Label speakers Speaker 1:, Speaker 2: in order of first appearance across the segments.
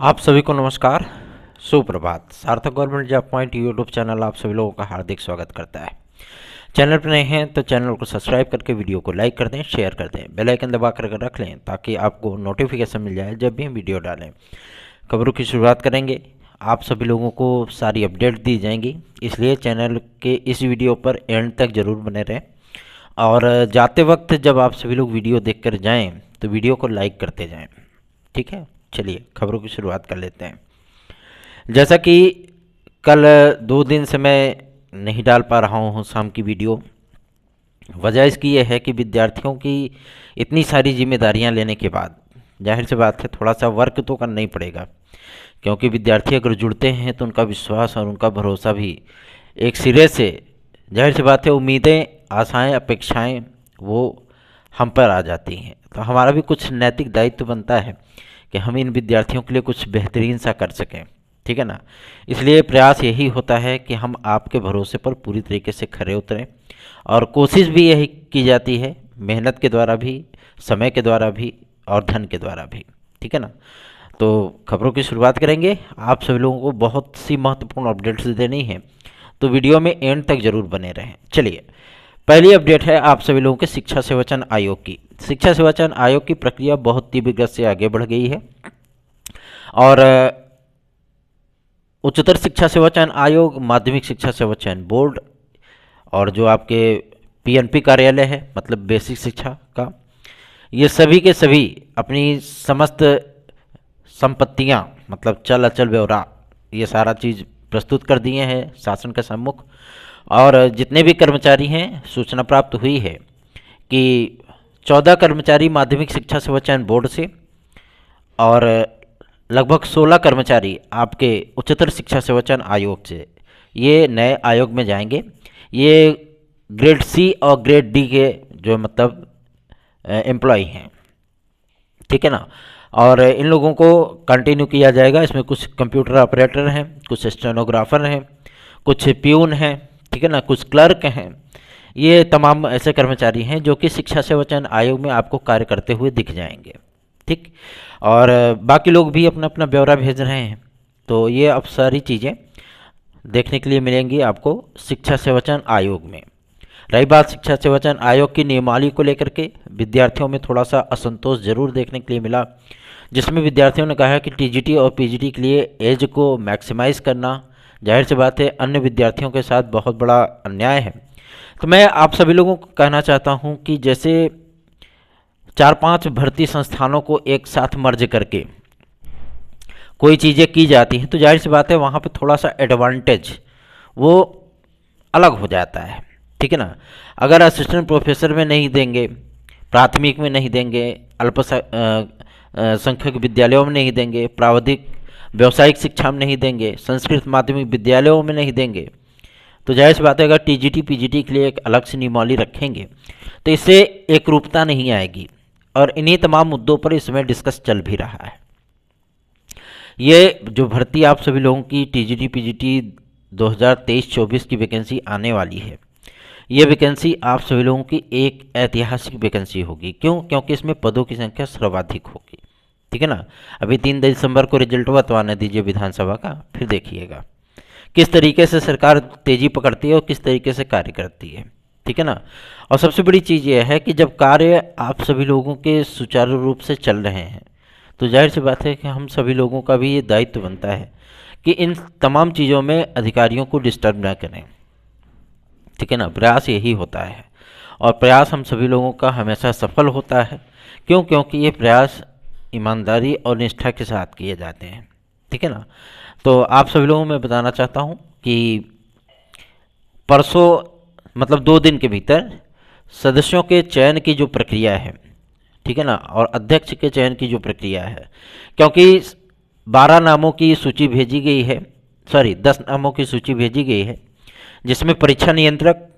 Speaker 1: आप सभी को नमस्कार, सुप्रभात। सार्थक government job point YouTube channel आप सभी लोगों का हार्दिक स्वागत करता है। चैनल पर नए हैं तो चैनल को सब्सक्राइब करके वीडियो को लाइक कर दें, शेयर कर दें, बेल आइकन दबा कर रख लें ताकि आपको नोटिफिकेशन मिल जाए जब भी हम वीडियो डालें। खबरों की शुरुआत करेंगे। आप सभी लोगों को सारी अपडेट दी जाएंगी, इसलिए चैनल के इस वीडियो पर एंड तक ज़रूर बने रहें। और जाते वक्त जब आप सभी लोग वीडियो देख कर जाएँ तो वीडियो को लाइक करते जाएँ, ठीक है। चलिए खबरों की शुरुआत कर लेते हैं। जैसा कि कल 2 दिन से मैं नहीं डाल पा रहा हूँ शाम की वीडियो, वजह इसकी यह है कि विद्यार्थियों की इतनी सारी जिम्मेदारियां लेने के बाद जाहिर सी बात है थोड़ा सा वर्क तो करना ही पड़ेगा, क्योंकि विद्यार्थी अगर जुड़ते हैं तो उनका विश्वास और उनका भरोसा भी एक सिरे से, जाहिर सी बात है उम्मीदें, आशाएं, अपेक्षाएं वो हम पर आ जाती हैं। तो हमारा भी कुछ नैतिक दायित्व बनता है कि हम इन विद्यार्थियों के लिए कुछ बेहतरीन सा कर सकें, ठीक है ना। इसलिए प्रयास यही होता है कि हम आपके भरोसे पर पूरी तरीके से खरे उतरें, और कोशिश भी यही की जाती है, मेहनत के द्वारा भी, समय के द्वारा भी और धन के द्वारा भी, ठीक है ना। तो खबरों की शुरुआत करेंगे। आप सभी लोगों को बहुत सी महत्वपूर्ण अपडेट्स देनी है, तो वीडियो में एंड तक जरूर बने रहें। चलिए, पहली अपडेट है आप सभी लोगों के शिक्षा सेवाचयन आयोग की। शिक्षा सेवाचयन आयोग की प्रक्रिया बहुत तीव्र गति से आगे बढ़ गई है, और उच्चतर शिक्षा सेवाचयन आयोग, माध्यमिक शिक्षा सेवाचयन बोर्ड और जो आपके पीएनपी कार्यालय है, मतलब बेसिक शिक्षा का, ये सभी के सभी अपनी समस्त संपत्तियां, मतलब चल अचल ब्यौरा, ये सारा चीज़ प्रस्तुत कर दिए हैं शासन के सम्मुख। और जितने भी कर्मचारी हैं, सूचना प्राप्त हुई है कि 14 कर्मचारी माध्यमिक शिक्षा सेवाचयन बोर्ड से और लगभग 16 कर्मचारी आपके उच्चतर शिक्षा सेवाचयन आयोग से ये नए आयोग में जाएंगे। ये ग्रेड सी और ग्रेड डी के जो मतलब एम्प्लॉय हैं, ठीक है ना। और इन लोगों को कंटिन्यू किया जाएगा। इसमें कुछ कंप्यूटर ऑपरेटर हैं, कुछ स्टेनोग्राफर हैं, कुछ प्यून हैं, ठीक है ना, कुछ क्लर्क हैं। ये तमाम ऐसे कर्मचारी हैं जो कि शिक्षा सेवाचयन आयोग में आपको कार्य करते हुए दिख जाएंगे, ठीक। और बाकी लोग भी अपना अपना ब्यौरा भेज रहे हैं। तो ये अब सारी चीज़ें देखने के लिए मिलेंगी आपको शिक्षा सेवाचयन आयोग में। रही बात शिक्षा सेवाचयन आयोग की नियमावली को लेकर के, विद्यार्थियों में थोड़ा सा असंतोष जरूर देखने के लिए मिला, जिसमें विद्यार्थियों ने कहा कि टीजीटी और पीजीटी के लिए एज को मैक्सिमाइज करना, जाहिर सी बात है अन्य विद्यार्थियों के साथ बहुत बड़ा अन्याय है। तो मैं आप सभी लोगों को कहना चाहता हूं कि जैसे 4-5 भर्ती संस्थानों को एक साथ मर्ज करके कोई चीज़ें की जाती हैं, तो जाहिर सी बात है वहाँ पे थोड़ा सा एडवांटेज वो अलग हो जाता है, ठीक है ना। अगर असिस्टेंट प्रोफेसर में नहीं देंगे, प्राथमिक में नहीं देंगे, संख्यक विद्यालयों में नहीं देंगे, प्राविधिक व्यावसायिक शिक्षा में नहीं देंगे, संस्कृत माध्यमिक विद्यालयों में नहीं देंगे, तो जाहिर सी बात है अगर टीजीटी पीजीटी के लिए एक अलग से नियमावली रखेंगे तो इससे एकरूपता नहीं आएगी। और इन्हीं तमाम मुद्दों पर इस समय डिस्कस चल भी रहा है। ये जो भर्ती आप सभी लोगों की टीजीटी पीजीटी 2023-24 की वैकेंसी आने वाली है, ये वैकेंसी आप सभी लोगों की एक ऐतिहासिक वैकेंसी होगी। क्यों? क्योंकि इसमें पदों की संख्या सर्वाधिक होगी, ठीक है ना। अभी 3 दिसंबर को रिजल्ट तो आने दीजिए विधानसभा का, फिर देखिएगा किस तरीके से सरकार तेजी पकड़ती है और किस तरीके से कार्य करती है, ठीक है ना। और सबसे बड़ी चीज़ यह है कि जब कार्य आप सभी लोगों के सुचारू रूप से चल रहे हैं, तो जाहिर सी बात है कि हम सभी लोगों का भी ये दायित्व बनता है कि इन तमाम चीज़ों में अधिकारियों को डिस्टर्ब ना करें, ठीक है ना। प्रयास यही होता है, और प्रयास हम सभी लोगों का हमेशा सफल होता है। क्यों? क्योंकि ये प्रयास ईमानदारी और निष्ठा के साथ किए जाते हैं, ठीक है ना। तो आप सभी लोगों को मैं बताना चाहता हूँ कि परसों, मतलब 2 दिन के भीतर सदस्यों के चयन की जो प्रक्रिया है, ठीक है ना, और अध्यक्ष के चयन की जो प्रक्रिया है, क्योंकि 12 नामों की सूची भेजी गई है, 10 नामों की सूची भेजी गई है, जिसमें परीक्षा नियंत्रक,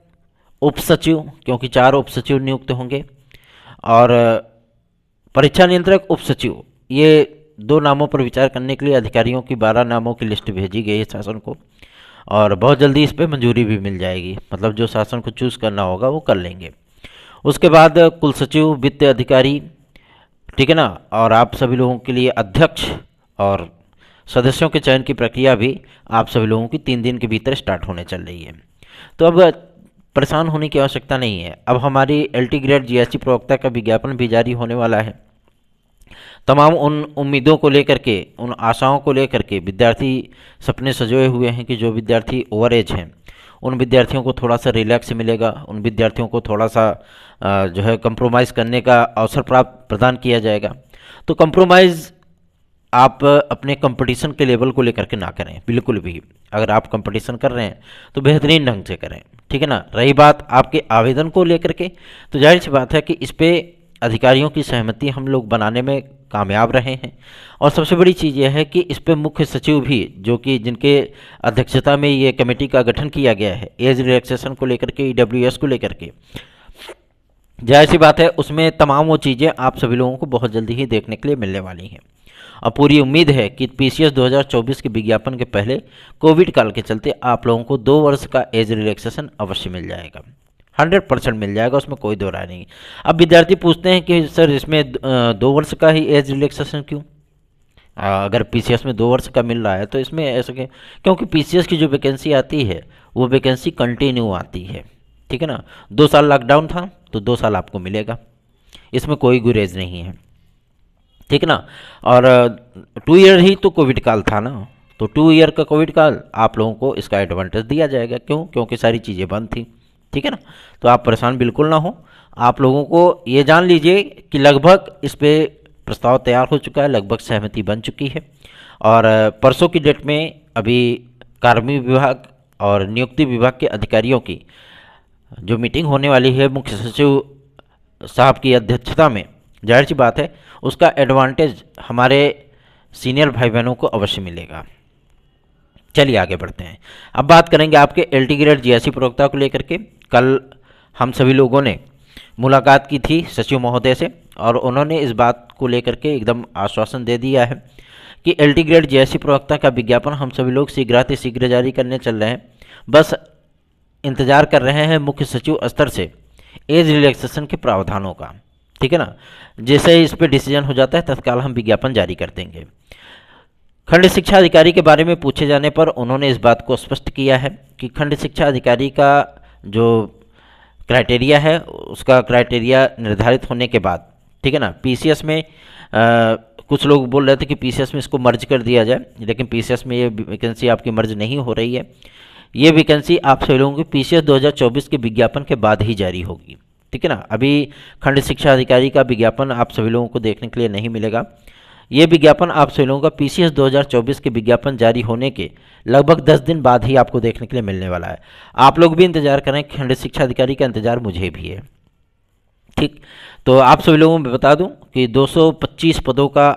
Speaker 1: उप सचिव, क्योंकि 4 उप सचिव नियुक्त होंगे, और परीक्षा नियंत्रक, उप सचिव, ये 2 नामों पर विचार करने के लिए अधिकारियों की 12 नामों की लिस्ट भेजी गई है शासन को, और बहुत जल्दी इस पर मंजूरी भी मिल जाएगी। मतलब जो शासन को चूज़ करना होगा वो कर लेंगे। उसके बाद कुल सचिव, वित्त अधिकारी, ठीक है ना, और आप सभी लोगों के लिए अध्यक्ष और सदस्यों के चयन की प्रक्रिया भी आप सभी लोगों की 3 दिन के भीतर स्टार्ट होने चल रही है। तो अब परेशान होने की आवश्यकता नहीं है। अब हमारी LT ग्रेड GST प्रवक्ता का विज्ञापन भी जारी होने वाला है। तमाम उन उम्मीदों को लेकर के, उन आशाओं को लेकर के विद्यार्थी सपने सजोए हुए हैं कि जो विद्यार्थी ओवर एज हैं उन विद्यार्थियों को थोड़ा सा रिलैक्स मिलेगा, उन विद्यार्थियों को थोड़ा सा जो है कंप्रोमाइज़ करने का अवसर प्राप्त प्रदान किया जाएगा। तो कंप्रोमाइज़ आप अपने कंपटीशन के लेवल को लेकर के ना करें बिल्कुल भी। अगर आप कंपटीशन कर रहे हैं तो बेहतरीन ढंग से करें, ठीक है ना। रही बात आपके आवेदन को लेकर के, तो जाहिर सी बात है कि इस पे अधिकारियों की सहमति हम लोग बनाने में कामयाब रहे हैं। और सबसे बड़ी चीज़ यह है कि इस पे मुख्य सचिव भी, जो कि जिनके अध्यक्षता में ये कमेटी का गठन किया गया है एज रिलैक्सेशन को लेकर के, EWS को लेकर के, जाहिर सी बात है उसमें तमाम वो चीज़ें आप सभी लोगों को बहुत जल्दी ही देखने के लिए मिलने वाली हैं। और पूरी उम्मीद है कि PCS 2024 के विज्ञापन के पहले कोविड काल के चलते आप लोगों को 2 वर्ष का एज रिलैक्सेशन अवश्य मिल जाएगा, 100% मिल जाएगा, उसमें कोई दो राय नहीं। अब विद्यार्थी पूछते हैं कि सर इसमें 2 वर्ष का ही एज रिलैक्सेशन क्यों? अगर PCS में 2 वर्ष का मिल रहा है तो इसमें ऐसा क्यों? क्योंकि PCS की जो वैकेंसी आती है वो वैकेंसी कंटिन्यू आती है, ठीक है ना। 2 साल लॉकडाउन था तो 2 साल आपको मिलेगा, इसमें कोई गुरेज नहीं है, ठीक है ना। और 2 ईयर ही तो कोविड काल था ना, तो 2 ईयर का कोविड काल आप लोगों को इसका एडवांटेज दिया जाएगा। क्यों? क्योंकि सारी चीज़ें बंद थी, ठीक है ना। तो आप परेशान बिल्कुल ना हो। आप लोगों को ये जान लीजिए कि लगभग इस पे प्रस्ताव तैयार हो चुका है, लगभग सहमति बन चुकी है। और परसों की डेट में अभी कार्मिक विभाग और नियुक्ति विभाग के अधिकारियों की जो मीटिंग होने वाली है मुख्य सचिव साहब की अध्यक्षता में, जाहिर सी बात है उसका एडवांटेज हमारे सीनियर भाई बहनों को अवश्य मिलेगा। चलिए आगे बढ़ते हैं। अब बात करेंगे आपके LT ग्रेड GST प्रवक्ता को लेकर के। कल हम सभी लोगों ने मुलाकात की थी सचिव महोदय से और उन्होंने इस बात को लेकर के एकदम आश्वासन दे दिया है कि LT ग्रेड GST प्रवक्ता का विज्ञापन हम सभी लोग शीघ्र जारी करने चल रहे हैं। बस इंतजार कर रहे हैं मुख्य सचिव स्तर से एज रिलैक्सेशन के प्रावधानों का, ठीक है ना। जैसे ही इस पर डिसीजन हो जाता है तत्काल हम विज्ञापन जारी कर देंगे। खंड शिक्षा अधिकारी के बारे में पूछे जाने पर उन्होंने इस बात को स्पष्ट किया है कि खंड शिक्षा अधिकारी का जो क्राइटेरिया है उसका क्राइटेरिया निर्धारित होने के बाद, ठीक है ना, PCS में कुछ लोग बोल रहे थे कि PCS में इसको मर्ज कर दिया जाए, लेकिन PCS में ये वैकेंसी आपकी मर्ज नहीं हो रही है। ये वैकेंसी आप सभी लोगों की PCS 2024 के विज्ञापन के बाद ही जारी होगी, ठीक है ना। अभी खंड शिक्षा अधिकारी का विज्ञापन आप सभी लोगों को देखने के लिए नहीं मिलेगा। ये विज्ञापन आप सभी लोगों का PCS 2024 के विज्ञापन जारी होने के लगभग 10 दिन बाद ही आपको देखने के लिए मिलने वाला है। आप लोग भी इंतजार करें, खंड शिक्षा अधिकारी का इंतजार मुझे भी है, ठीक। तो आप सभी लोगों में बता दूं कि 225 पदों का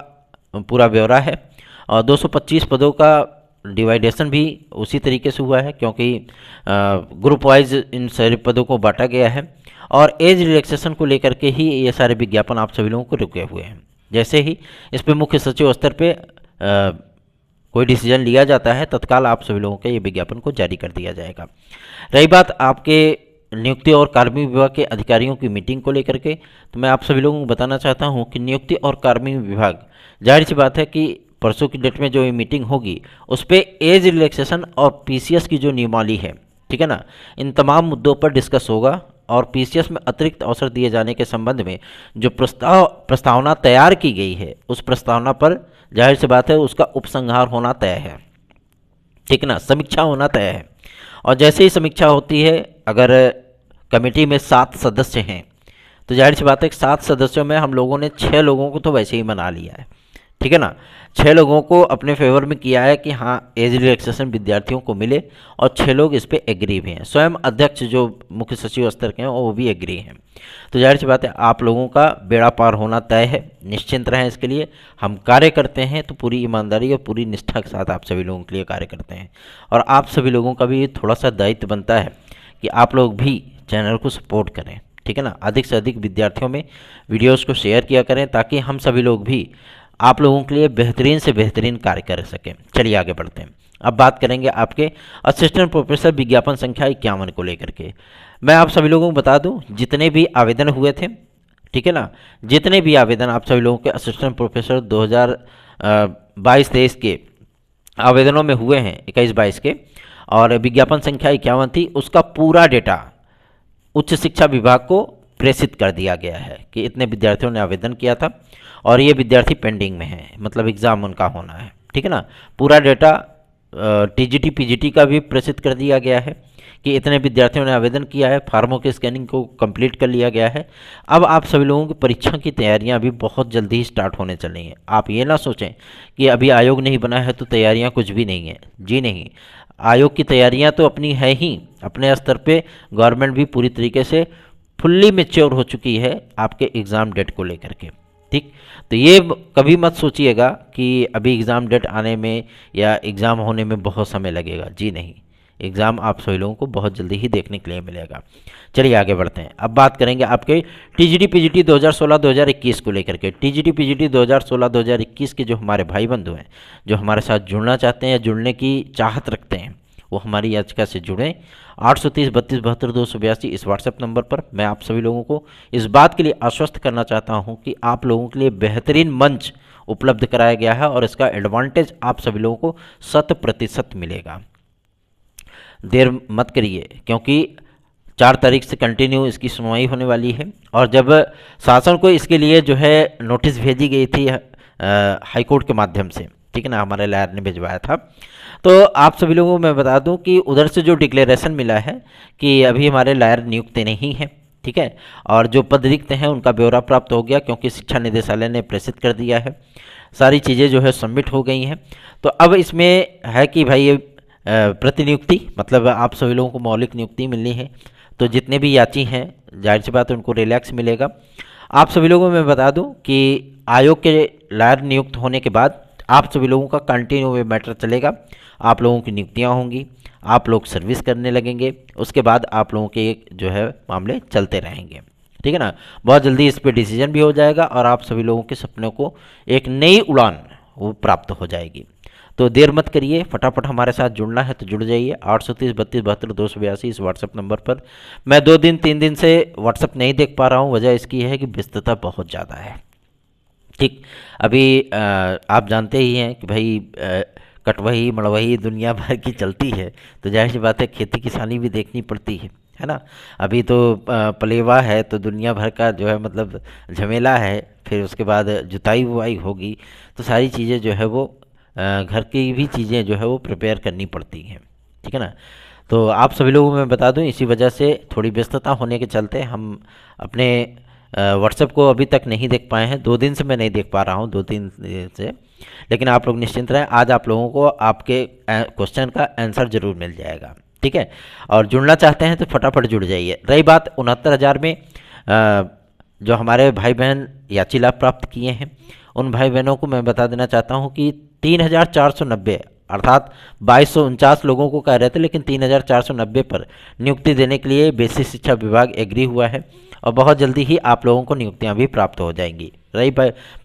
Speaker 1: पूरा ब्यौरा है और 225 पदों का डिवाइडेशन भी उसी तरीके से हुआ है, क्योंकि ग्रुप वाइज इन सारे पदों को बांटा गया है। और एज रिलैक्सेशन को लेकर के ही ये सारे विज्ञापन आप सभी लोगों को रुके हुए हैं। जैसे ही इस पे मुख्य सचिव स्तर पे कोई डिसीजन लिया जाता है तत्काल आप सभी लोगों के ये विज्ञापन को जारी कर दिया जाएगा। रही बात आपके नियुक्ति और कार्मिक विभाग के अधिकारियों की मीटिंग को लेकर के, तो मैं आप सभी लोगों को बताना चाहता हूं कि नियुक्ति और कार्मिक विभाग, जाहिर सी बात है कि परसों की डेट में जो ये मीटिंग होगी उस पर एज रिलैक्सेशन और PCS की जो नियमावली है, ठीक है ना, इन तमाम मुद्दों पर डिस्कस होगा। और PCS में अतिरिक्त अवसर दिए जाने के संबंध में जो प्रस्तावना तैयार की गई है उस प्रस्तावना पर जाहिर सी बात है उसका उपसंहार होना तय है, ठीक है ना, समीक्षा होना तय है। और जैसे ही समीक्षा होती है, अगर कमेटी में 7 सदस्य हैं तो जाहिर सी बात है कि 7 सदस्यों में हम लोगों ने 6 लोगों को तो वैसे ही मना लिया है, ठीक है ना। 6 लोगों को अपने फेवर में किया है कि हाँ एज रिलैक्सेशन विद्यार्थियों को मिले और 6 लोग इस पे एग्री भी हैं। स्वयं अध्यक्ष जो मुख्य सचिव स्तर के हैं वो भी एग्री हैं। तो जाहिर सी बात है आप लोगों का बेड़ा पार होना तय है, निश्चिंत रहें। इसके लिए हम कार्य करते हैं तो पूरी ईमानदारी और पूरी निष्ठा के साथ आप सभी लोगों के लिए कार्य करते हैं। और आप सभी लोगों का भी थोड़ा सा दायित्व बनता है कि आप लोग भी चैनल को सपोर्ट करें, ठीक है ना। अधिक से अधिक विद्यार्थियों में वीडियोज़ को शेयर किया करें ताकि हम सभी लोग भी आप लोगों के लिए बेहतरीन से बेहतरीन कार्य कर सकें। चलिए आगे बढ़ते हैं। अब बात करेंगे आपके असिस्टेंट प्रोफेसर विज्ञापन संख्या 51 को लेकर के। मैं आप सभी लोगों को बता दूं जितने भी आवेदन हुए थे, ठीक है ना, जितने भी आवेदन आप सभी लोगों के असिस्टेंट प्रोफेसर 2022-23 के आवेदनों में हुए हैं 21-22 के, और विज्ञापन संख्या 51 थी, उसका पूरा डेटा उच्च शिक्षा विभाग को प्रेषित कर दिया गया है कि इतने विद्यार्थियों ने आवेदन किया था और ये विद्यार्थी पेंडिंग में है, मतलब एग्ज़ाम उनका होना है। ठीक है ना। पूरा डेटा टीजीटी पीजीटी का भी प्रेषित कर दिया गया है कि इतने विद्यार्थियों ने आवेदन किया है, फार्मों की स्कैनिंग को कंप्लीट कर लिया गया है। अब आप सभी लोगों की परीक्षा की तैयारियां भी बहुत जल्दी ही स्टार्ट होने चली हैं। आप ये ना सोचें कि अभी आयोग नहीं बना है तो तैयारियां कुछ भी नहीं है, जी नहीं। आयोग की तैयारियां तो अपनी है ही, अपने स्तर पे गवर्नमेंट भी पूरी तरीके से फुल्ली मेच्योर हो चुकी है आपके एग्ज़ाम डेट को लेकर के। ठीक, तो ये कभी मत सोचिएगा कि अभी एग्ज़ाम डेट आने में या एग्ज़ाम होने में बहुत समय लगेगा, जी नहीं। एग्ज़ाम आप सभी लोगों को बहुत जल्दी ही देखने के लिए मिलेगा। चलिए आगे बढ़ते हैं। अब बात करेंगे आपके टीजीटी पीजीटी 2016-2021 को लेकर के। टीजीटी पीजीटी 2016-2021 के जो हमारे भाई बंधु हैं, जो हमारे साथ जुड़ना चाहते हैं या जुड़ने की चाहत रखते हैं, वो हमारी याचिका से जुड़ें। 830-32-72-282 इस व्हाट्सएप नंबर पर। मैं आप सभी लोगों को इस बात के लिए आश्वस्त करना चाहता हूं कि आप लोगों के लिए बेहतरीन मंच उपलब्ध कराया गया है और इसका एडवांटेज आप सभी लोगों को 100% मिलेगा। देर मत करिए, क्योंकि 4 तारीख से कंटिन्यू इसकी सुनवाई होने वाली है, और जब शासन को इसके लिए जो है नोटिस भेजी गई थी हाईकोर्ट के माध्यम से, ठीक है ना, हमारे लॉयर ने भिजवाया था, तो आप सभी लोगों को मैं बता दूं कि उधर से जो डिक्लेरेशन मिला है कि अभी हमारे लॉयर नियुक्त नहीं है, ठीक है, और जो पद रिक्त हैं उनका ब्यौरा प्राप्त हो गया, क्योंकि शिक्षा निदेशालय ने प्रेषित कर दिया है। सारी चीज़ें जो है सबमिट हो गई हैं। तो अब इसमें है कि भाई ये प्रतिनियुक्ति, मतलब आप सभी लोगों को मौलिक नियुक्ति मिलनी है। तो जितने भी याची हैं, जाहिर सी बात है उनको रिलैक्स मिलेगा। आप सभी लोगों को मैं बता दूं कि आयोग के लॉयर नियुक्त होने के बाद आप सभी लोगों का कंटिन्यू में मैटर चलेगा। आप लोगों की नियुक्तियां होंगी, आप लोग सर्विस करने लगेंगे, उसके बाद आप लोगों के जो है मामले चलते रहेंगे, ठीक है ना। बहुत जल्दी इस पर डिसीजन भी हो जाएगा और आप सभी लोगों के सपनों को एक नई उड़ान वो प्राप्त हो जाएगी। तो देर मत करिए, फटाफट हमारे साथ जुड़ना है तो जुड़ जाइए। 830-32-72-282 इस व्हाट्सएप नंबर पर। मैं 2-3 दिन से व्हाट्सएप नहीं देख पा रहा हूँ, वजह इसकी है कि व्यस्तता बहुत ज़्यादा है। ठीक, अभी आप जानते ही हैं कि भाई कटवही मड़वही दुनिया भर की चलती है, तो जाहिर सी बात है खेती किसानी भी देखनी पड़ती है ना। अभी तो पलेवा है तो दुनिया भर का जो है मतलब झमेला है, फिर उसके बाद जुताई बुआई होगी, तो सारी चीज़ें जो है वो घर की भी चीज़ें जो है वो प्रिपेयर करनी पड़ती हैं, ठीक है ना। तो आप सभी लोगों को मैं बता दूं, इसी वजह से थोड़ी व्यस्तता होने के चलते हम अपने व्हाट्सएप को अभी तक नहीं देख पाए हैं। 2 दिन से मैं नहीं देख पा रहा हूं, 2-3 दिन से। लेकिन आप लोग निश्चिंत रहें, आज आप लोगों को आपके क्वेश्चन का आंसर जरूर मिल जाएगा, ठीक है। और जुड़ना चाहते हैं तो फटाफट जुड़ जाइए। रही बात 69,000 में जो हमारे भाई बहन याची लाभ प्राप्त किए हैं, उन भाई बहनों को मैं बता देना चाहता हूं कि 3,490 अर्थात 2,249 लोगों को कह रहे थे, लेकिन 3,490 पर नियुक्ति देने के लिए बेसिक शिक्षा विभाग एग्री हुआ है और बहुत जल्दी ही आप लोगों को नियुक्तियां भी प्राप्त हो जाएंगी। रही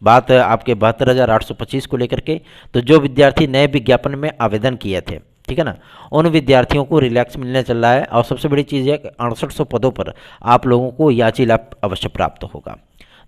Speaker 1: बात आपके 72,825 को लेकर के, तो जो विद्यार्थी नए विज्ञापन में आवेदन किए थे, ठीक है ना, उन विद्यार्थियों को रिलैक्स मिलने चल रहा है। और सबसे बड़ी चीज़ है कि 6800 पदों पर आप लोगों को याची लाभ अवश्य प्राप्त होगा।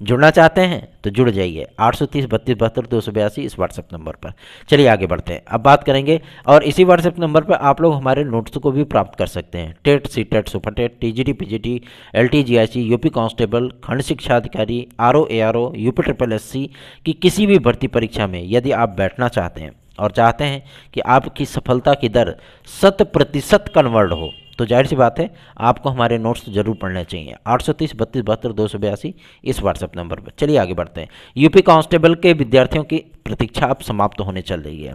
Speaker 1: जुड़ना चाहते हैं तो जुड़ जाइए 830-32-72-282 इस व्हाट्सएप नंबर पर। चलिए आगे बढ़ते हैं। अब बात करेंगे, और इसी व्हाट्सएप नंबर पर आप लोग हमारे नोट्स को भी प्राप्त कर सकते हैं। TET, CTET, super TET, TGT, PGT, LT GIC, UP constable, खंड शिक्षा अधिकारी, RO, ARO, UP triple SC की किसी भी भर्ती परीक्षा में यदि आप बैठना चाहते हैं और चाहते हैं कि आपकी सफलता की दर 100% कन्वर्ट हो, तो जाहिर सी बात है आपको हमारे नोट्स जरूर पढ़ने चाहिए। 830-32-72-282 इस व्हाट्सएप नंबर पर। चलिए आगे बढ़ते हैं। यूपी कांस्टेबल के विद्यार्थियों की प्रतीक्षा अब समाप्त होने चल रही है,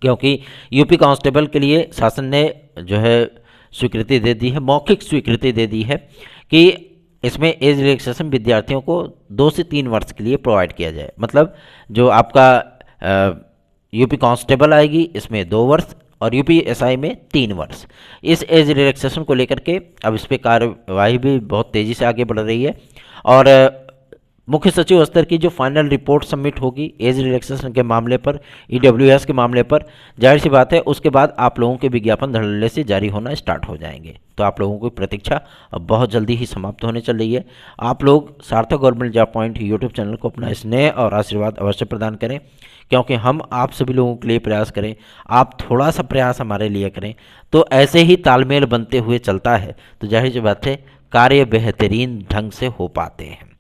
Speaker 1: क्योंकि यूपी कांस्टेबल के लिए शासन ने जो है स्वीकृति दे दी है, मौखिक स्वीकृति दे दी है कि इसमें एज रिलैक्सेशन विद्यार्थियों को 2 से 3 वर्ष के लिए प्रोवाइड किया जाए। मतलब जो आपका यूपी कांस्टेबल आएगी इसमें 2 वर्ष और यूपीएसआई में 3 वर्ष। इस एज रिलैक्सेशन को लेकर के अब इस पर कार्यवाही भी बहुत तेज़ी से आगे बढ़ रही है और मुख्य सचिव स्तर की जो फाइनल रिपोर्ट सबमिट होगी एज रिलैक्सेशन के मामले पर, ईडब्ल्यूएस के मामले पर, जाहिर सी बात है उसके बाद आप लोगों के विज्ञापन धड़ल्ले से जारी होना स्टार्ट हो जाएंगे। तो आप लोगों की प्रतीक्षा अब बहुत जल्दी ही समाप्त होने चल रही है। आप लोग सार्थक government job point YouTube channel को अपना स्नेह और आशीर्वाद अवश्य प्रदान करें, क्योंकि हम आप सभी लोगों के लिए प्रयास करें, आप थोड़ा सा प्रयास हमारे लिए करें, तो ऐसे ही तालमेल बनते हुए चलता है तो जाहिर सी बात है कार्य बेहतरीन ढंग से हो पाते हैं।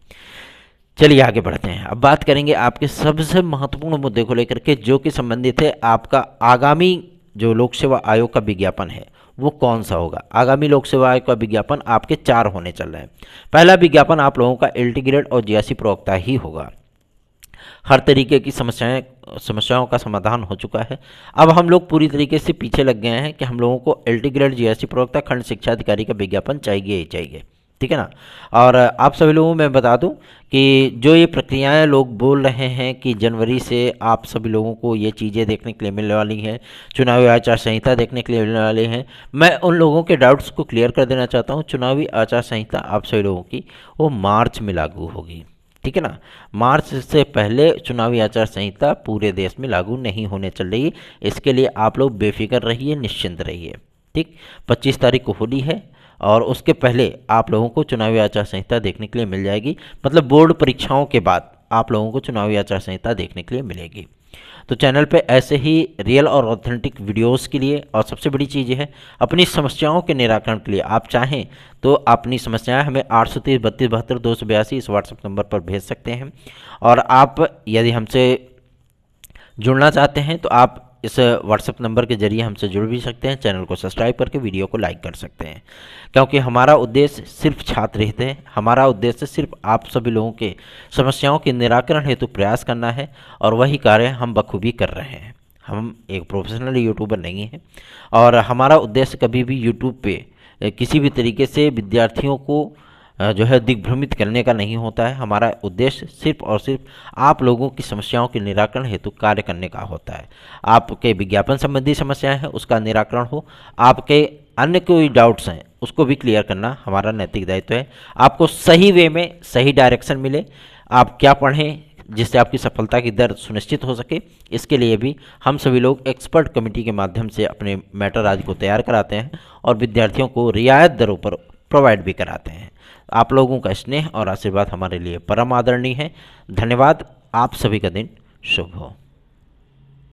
Speaker 1: चलिए आगे बढ़ते हैं। अब बात करेंगे आपके सबसे महत्वपूर्ण मुद्दे को लेकर के, जो कि संबंधित है आपका आगामी जो लोक सेवा आयोग का विज्ञापन है वो कौन सा होगा। आगामी लोक सेवा आयोग का विज्ञापन आपके 4 होने चल रहे हैं। पहला विज्ञापन आप लोगों का एलटी ग्रेड और जीआईसी प्रवक्ता ही होगा। हर तरीके की समस्याओं का समाधान हो चुका है। अब हम लोग पूरी तरीके से पीछे लग गए हैं कि हम लोगों को एलटी ग्रेड जीआईसी प्रवक्ता खंड शिक्षा अधिकारी का विज्ञापन चाहिए ही चाहिए, ठीक है ना। और आप सभी लोगों में बता दूं कि जो ये प्रक्रियाएं लोग बोल रहे हैं कि जनवरी से आप सभी लोगों को ये चीज़ें देखने के लिए मिलने वाली हैं, चुनावी आचार संहिता देखने के लिए मिलने वाली हैं, मैं उन लोगों के डाउट्स को क्लियर कर देना चाहता हूं। चुनावी आचार संहिता आप सभी लोगों की वो मार्च में लागू होगी, ठीक है ना। मार्च से पहले चुनावी आचार संहिता पूरे देश में लागू नहीं होने चल रही। इसके लिए आप लोग बेफिक्र रहिए, निश्चिंत रहिए, ठीक। 25 तारीख को होली है और उसके पहले आप लोगों को चुनावी आचार संहिता देखने के लिए मिल जाएगी। मतलब बोर्ड परीक्षाओं के बाद आप लोगों को चुनावी आचार संहिता देखने के लिए मिलेगी। तो चैनल पे ऐसे ही रियल और ऑथेंटिक वीडियोस के लिए, और सबसे बड़ी चीज़ ये है अपनी समस्याओं के निराकरण के लिए, आप चाहें तो अपनी समस्याएं हमें 830 32 72 282 इस व्हाट्सएप नंबर पर भेज सकते हैं। और आप यदि हमसे जुड़ना चाहते हैं तो आप इस व्हाट्सएप नंबर के जरिए हमसे जुड़ भी सकते हैं। चैनल को सब्सक्राइब करके वीडियो को लाइक कर सकते हैं, क्योंकि हमारा उद्देश्य सिर्फ छात्र हित है। हमारा उद्देश्य सिर्फ आप सभी लोगों के समस्याओं के निराकरण हेतु प्रयास करना है, और वही कार्य हम बखूबी कर रहे हैं। हम एक प्रोफेशनल यूट्यूबर नहीं हैं, और हमारा उद्देश्य कभी भी यूट्यूब पे किसी भी तरीके से विद्यार्थियों को जो है दिग्भ्रमित करने का नहीं होता है। हमारा उद्देश्य सिर्फ और सिर्फ आप लोगों की समस्याओं के निराकरण हेतु कार्य करने का होता है। आपके विज्ञापन संबंधी समस्याएं हैं उसका निराकरण हो, आपके अन्य कोई डाउट्स हैं उसको भी क्लियर करना हमारा नैतिक दायित्व है। आपको सही वे में सही डायरेक्शन मिले, आप क्या पढ़ें जिससे आपकी सफलता की दर सुनिश्चित हो सके, इसके लिए भी हम सभी लोग एक्सपर्ट कमेटी के माध्यम से अपने मैटर आदि को तैयार कराते हैं और विद्यार्थियों को रियायत दरों पर प्रोवाइड भी कराते हैं। आप लोगों का स्नेह और आशीर्वाद हमारे लिए परम आदरणीय है। धन्यवाद। आप सभी का दिन शुभ हो।